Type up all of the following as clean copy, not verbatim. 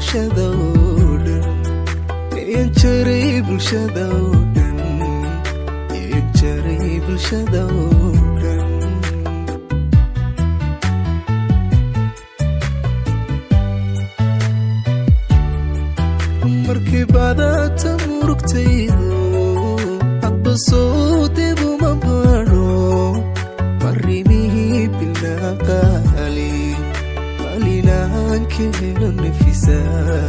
bulshadoodan jaray bulshadoodan jaray bulshadoodan markii baadata murugtaydo hadba soo debo ma baadho farrimihii bilaa qalinaankii helo nafisaa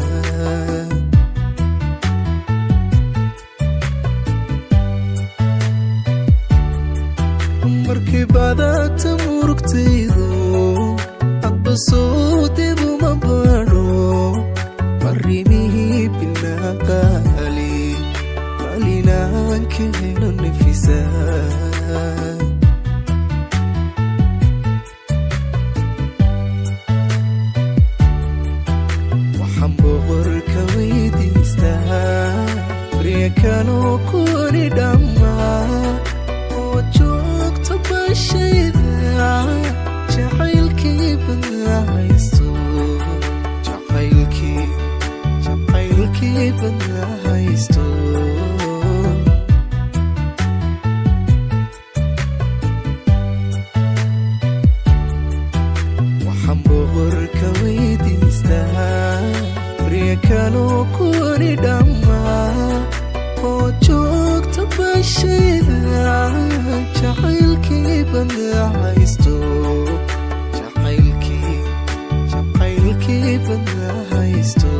markii baadata murugtaydo hadba soo debo ma baadho farrimihii bilaa qalinaankii helo nafisaa waxaan boqorka weydiistaa baryakanoo kuwani dhammaa oo joogta bashayda jacaylkii badnaa haysto jacaylkii badnaa haysto waxaan boqorka weydiistaa baryakanoo kuwani dhammaa oo joogta bashayda jacaylkii badnaa haysto jacaylkii badnaa haysto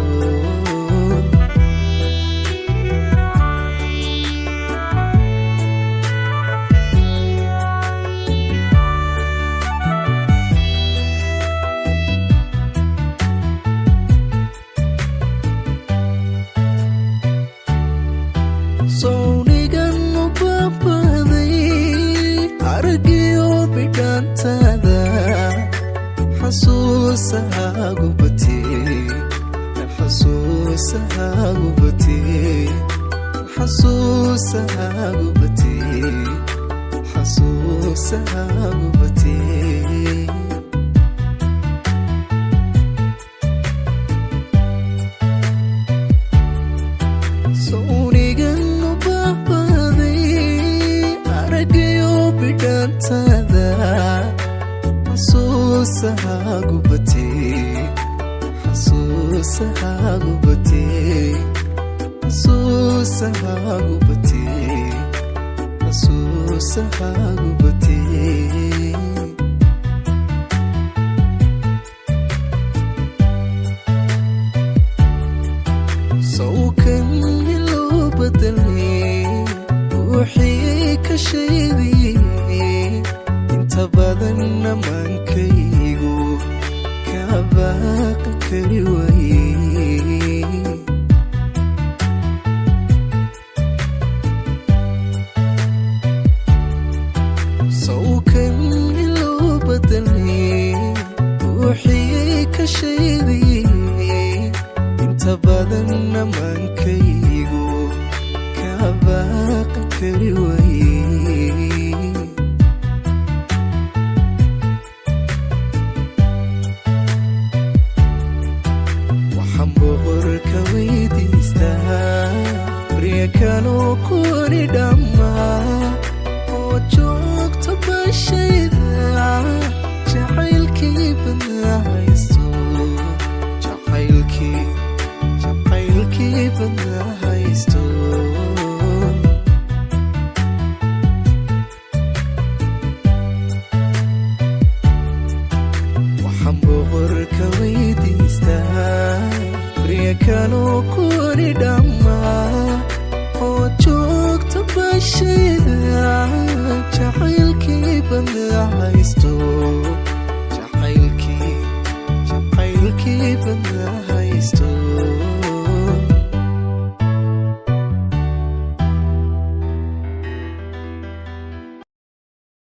sawnigan u baabaday aragiyo bidhaantaada xasuusahaagu batee xasuusahaagu batee xasuusahaagu batee xasuusahaagu batee sawnigan u baabaday aragiyo bidhaantaada xasuusahaagu batee xasuusahaagu batee xasuusahaagu batee xasuusahaagu batee sawkan iloo bedelay ruuxii ka shaydiyey inta badan amaankaygu ka baaqi kari waayey sawkan iloo bedelay ruuxii ka shaydiyey inta badan amaankaygu ka baaqi kari waayey waxaan boqorka weydiistaa baryakanoo kuwani dhammaa oo joogta bashayda jacaylkii badnaa haysto jacaylkii badnaa haysto waxaan boqorka weydiistaa baryakanoo kuwani dhammaa oo joogta bashayda jacaylkii badnaa haysto